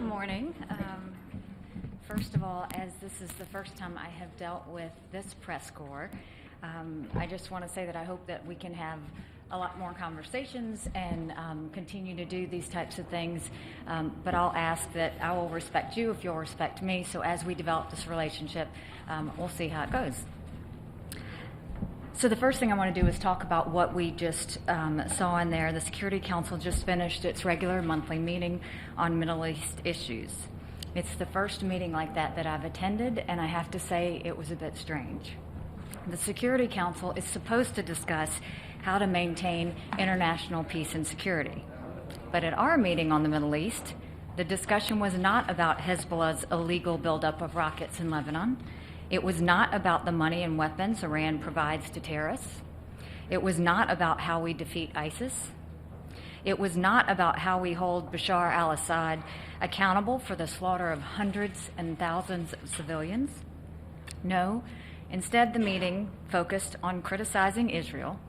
morning. First of all, as this is the first time I have dealt with this press corps, I just want to say that I hope that we can have a lot more conversations and continue to do these types of things. But I'll ask that I will respect you if you'll respect me. So as we develop this relationship, we'll see how it goes. So the first thing I want to do is talk about what we just saw in there. The Security Council just finished its regular monthly meeting on Middle East issues. It's the first meeting like that I've attended, and I have to say it was a bit strange. The Security Council is supposed to discuss how to maintain international peace and security. But at our meeting on the Middle East, the discussion was not about Hizballah's illegal buildup of rockets in Lebanon. It was not about the money and weapons Iran provides to terrorists. It was not about how we defeat ISIS. It was not about how we hold Bashar al-Assad accountable for the slaughter of hundreds and thousands of civilians. No, instead the meeting focused on criticizing Israel,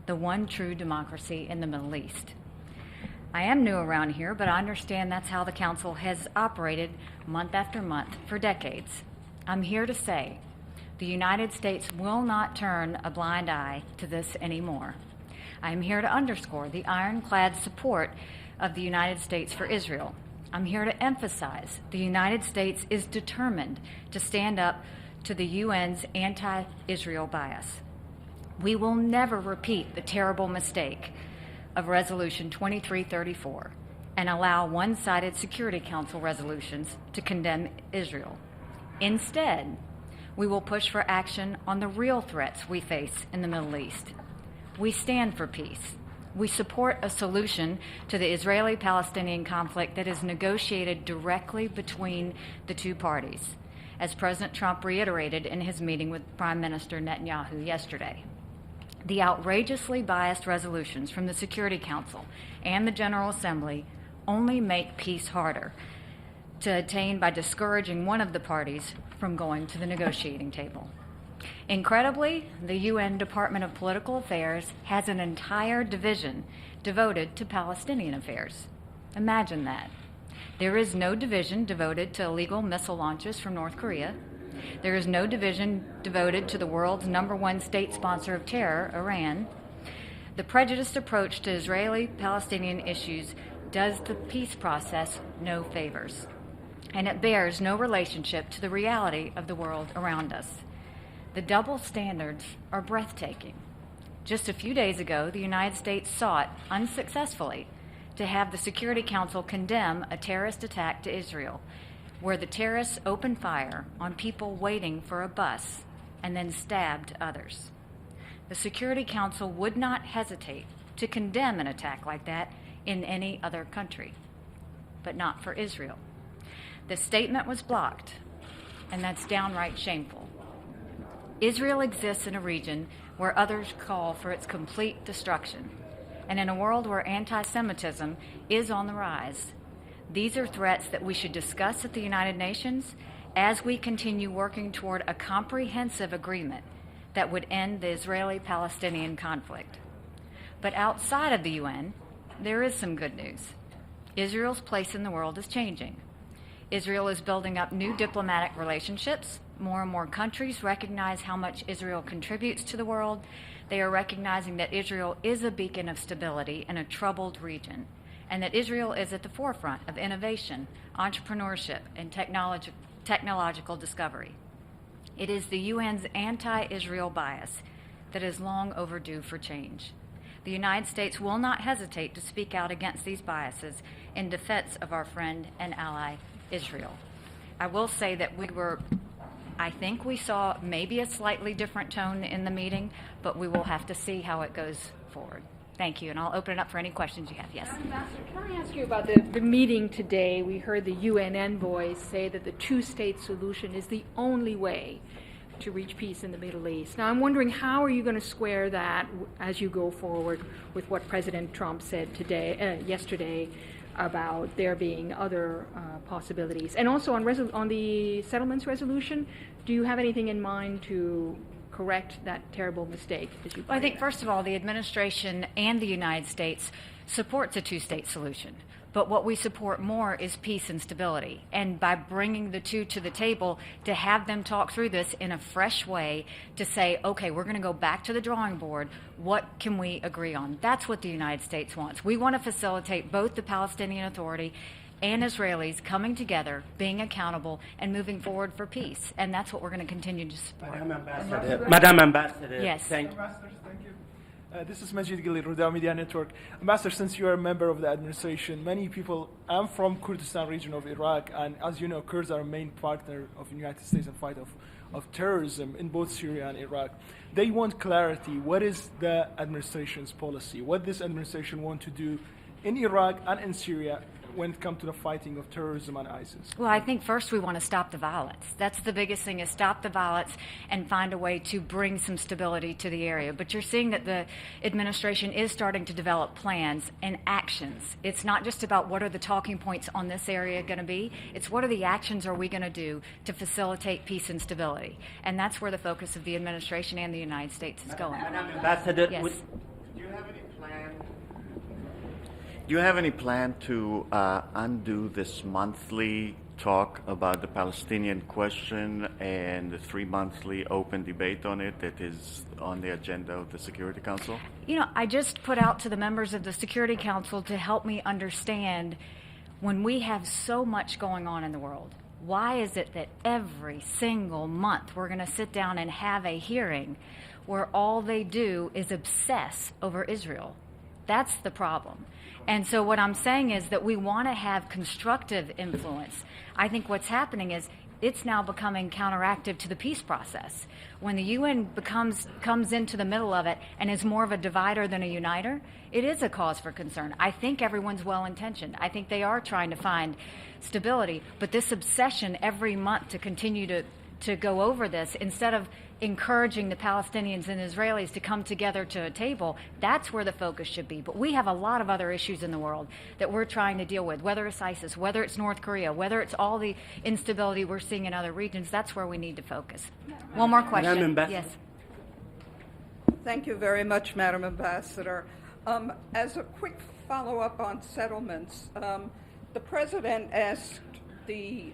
the one true democracy in the Middle East. I am new around here, but I understand that's how the Council has operated month after month for decades. I'm here to say the United States will not turn a blind eye to this anymore. I am here to underscore the ironclad support of the United States for Israel. I'm here to emphasize the United States is determined to stand up to the UN's anti-Israel bias. We will never repeat the terrible mistake of Resolution 2334 and allow one-sided Security Council resolutions to condemn Israel. Instead, we will push for action on the real threats we face in the Middle East. We stand for peace. We support a solution to the Israeli-Palestinian conflict that is negotiated directly between the two parties, as President Trump reiterated in his meeting with Prime Minister Netanyahu yesterday. The outrageously biased resolutions from the Security Council and the General Assembly only make peace harder to attain by discouraging one of the parties from going to the negotiating table. Incredibly, the UN Department of Political Affairs has an entire division devoted to Palestinian affairs. Imagine that. There is no division devoted to illegal missile launches from North Korea. There is no division devoted to the world's #1 state sponsor of terror, Iran. The prejudiced approach to Israeli-Palestinian issues does the peace process no favors, and it bears no relationship to the reality of the world around us. The double standards are breathtaking. Just a few days ago, the United States sought, unsuccessfully, to have the Security Council condemn a terrorist attack to Israel, where the terrorists opened fire on people waiting for a bus and then stabbed others. The Security Council would not hesitate to condemn an attack like that in any other country, but not for Israel. The statement was blocked, and that's downright shameful. Israel exists in a region where others call for its complete destruction, and in a world where anti-Semitism is on the rise. These are threats that we should discuss at the United Nations as we continue working toward a comprehensive agreement that would end the Israeli-Palestinian conflict. But outside of the UN, there is some good news. Israel's place in the world is changing. Israel is building up new diplomatic relationships. More and more countries recognize how much Israel contributes to the world. They are recognizing that Israel is a beacon of stability in a troubled region, and that Israel is at the forefront of innovation, entrepreneurship, and technological discovery. It is the UN's anti-Israel bias that is long overdue for change. The United States will not hesitate to speak out against these biases in defense of our friend and ally, Israel. I will say that I think we saw maybe a slightly different tone in the meeting, but we will have to see how it goes forward. Thank you, and I'll open it up for any questions you have. Yes? Ambassador, can I ask you about the meeting today? We heard the UN envoys say that the two-state solution is the only way to reach peace in the Middle East. Now, I'm wondering, how are you going to square that as you go forward with what President Trump said yesterday about there being other possibilities? And also on the settlements resolution, do you have anything in mind to correct that terrible mistake? Well, I think, first of all, the administration and the United States supports a two-state solution. But what we support more is peace and stability. And by bringing the two to the table, to have them talk through this in a fresh way, to say, okay, we're going to go back to the drawing board. What can we agree on? That's what the United States wants. We want to facilitate both the Palestinian Authority and Israelis coming together, being accountable, and moving forward for peace. And that's what we're going to continue to support. Madam Ambassador, Yes. thank Ambassador, thank you. This is Majid Gili, Ruda Media Network. Ambassador, since you are a member of the administration, many people, I'm from Kurdistan region of Iraq, and as you know, Kurds are a main partner of the United States in the fight of terrorism in both Syria and Iraq. They want clarity. What is the administration's policy? What this administration want to do in Iraq and in Syria when it comes to the fighting of terrorism and ISIS? Well, I think first we want to stop the violence. That's the biggest thing, is stop the violence and find a way to bring some stability to the area. But you're seeing that the administration is starting to develop plans and actions. It's not just about what are the talking points on this area going to be. It's what are the actions are we going to do to facilitate peace and stability. And that's where the focus of the administration and the United States is going. Madam Ambassador, Yes. Do you have any plan to undo this monthly talk about the Palestinian question and the 3-monthly open debate on it that is on the agenda of the Security Council? You know, I just put out to the members of the Security Council to help me understand, when we have so much going on in the world, why is it that every single month we're going to sit down and have a hearing where all they do is obsess over Israel? That's the problem. And so what I'm saying is that we want to have constructive influence. I think what's happening is it's now becoming counteractive to the peace process. When the UN comes into the middle of it and is more of a divider than a uniter, it is a cause for concern. I think everyone's well-intentioned. I think they are trying to find stability. But this obsession every month to continue to go over this, instead of encouraging the Palestinians and Israelis to come together to a table, that's where the focus should be. But we have a lot of other issues in the world that we're trying to deal with, whether it's ISIS, whether it's North Korea, whether it's all the instability we're seeing in other regions. That's where we need to focus. One more question. Madam Ambassador. Yes. Thank you very much, Madam Ambassador. As a quick follow-up on settlements, the President asked the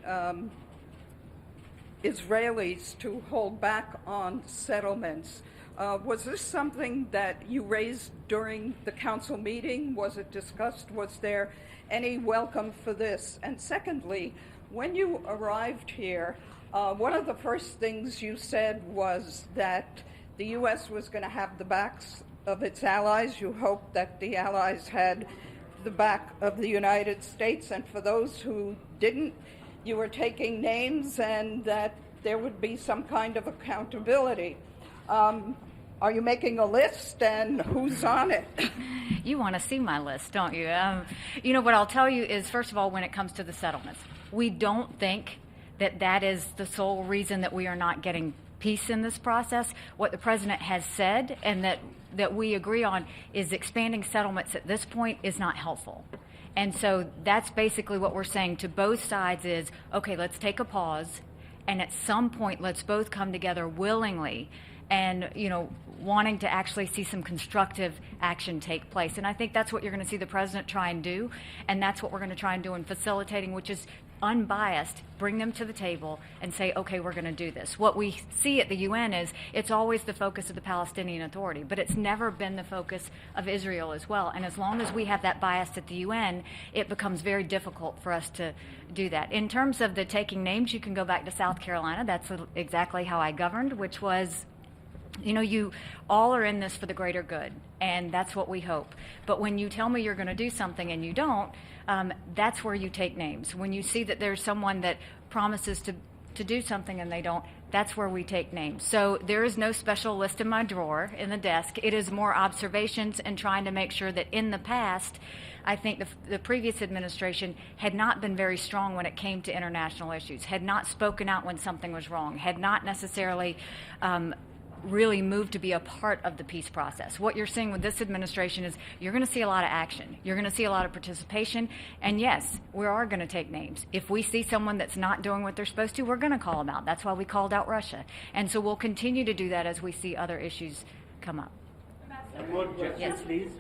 Israelis to hold back on settlements. Was this something that you raised during the council meeting? Was it discussed? Was there any welcome for this? And secondly, when you arrived here, one of the first things you said was that the U.S. was going to have the backs of its allies. You hoped that the allies had the back of the United States, and for those who didn't, you were taking names and that there would be some kind of accountability. Are you making a list, and who's on it? You want to see my list, don't you? You know, what I'll tell you is, first of all, when it comes to the settlements, we don't think that that is the sole reason that we are not getting peace in this process. What the President has said, and that we agree on, is expanding settlements at this point is not helpful. And so that's basically what we're saying to both sides is, okay, let's take a pause, and at some point let's both come together willingly and, you know, wanting to actually see some constructive action take place. And I think that's what you're going to see the President try and do, and that's what we're going to try and do in facilitating, which is unbiased, bring them to the table and say, okay, we're going to do this. What we see at the UN is it's always the focus of the Palestinian Authority, but it's never been the focus of Israel as well. And as long as we have that bias at the UN, it becomes very difficult for us to do that. In terms of the taking names, you can go back to South Carolina. That's exactly how I governed, which was, you know, you all are in this for the greater good, and that's what we hope. But when you tell me you're going to do something and you don't, that's where you take names. When you see that there's someone that promises to do something and they don't, that's where we take names. So there is no special list in my drawer in the desk. It is more observations and trying to make sure that in the past, I think the previous administration had not been very strong when it came to international issues, had not spoken out when something was wrong, had not necessarily really moved to be a part of the peace process. What you're seeing with this administration is you're going to see a lot of action. You're going to see a lot of participation. And yes, we are going to take names. If we see someone that's not doing what they're supposed to, we're going to call them out. That's why we called out Russia. And so we'll continue to do that as we see other issues come up. One more question, Yes. please.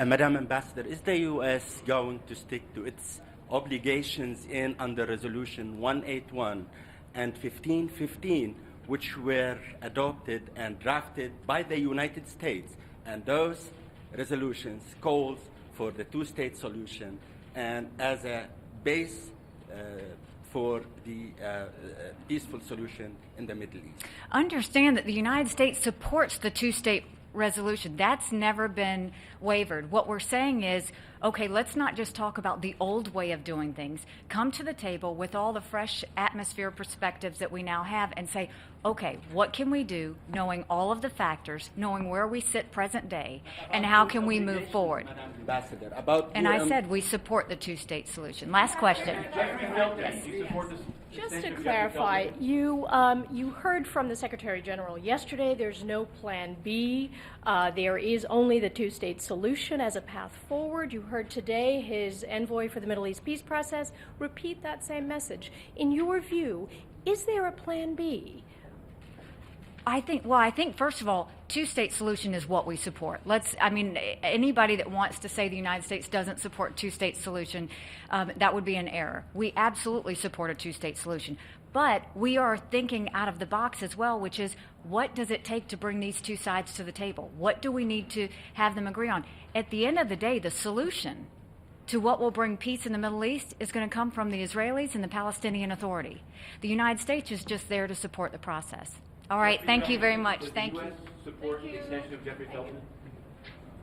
Madam Ambassador, is the U.S. going to stick to its obligations under Resolution 181 and 1515, which were adopted and drafted by the United States? And those resolutions calls for the two-state solution and as a base for the peaceful solution in the Middle East. Understand that the United States supports the two-state resolution. That's never been wavered. What we're saying is, okay, let's not just talk about the old way of doing things. Come to the table with all the fresh atmosphere perspectives that we now have and say, okay, what can we do, knowing all of the factors, knowing where we sit present day, and how can we move forward? Ambassador, and I said we support the two-state solution. Last question. Just to clarify, you heard from the Secretary General yesterday there's no plan B. There is only the two-state solution as a path forward. You heard today his envoy for the Middle East peace process repeat that same message. In your view, is there a plan B? I think first of all, two-state solution is what we support. Anybody that wants to say the United States doesn't support two-state solution, that would be an error. We absolutely support a two-state solution. But we are thinking out of the box as well, which is what does it take to bring these two sides to the table? What do we need to have them agree on? At the end of the day, the solution to what will bring peace in the Middle East is going to come from the Israelis and the Palestinian Authority. The United States is just there to support the process. All right, thank you very much. Thank you. Support the extension of Jeffrey Feltman?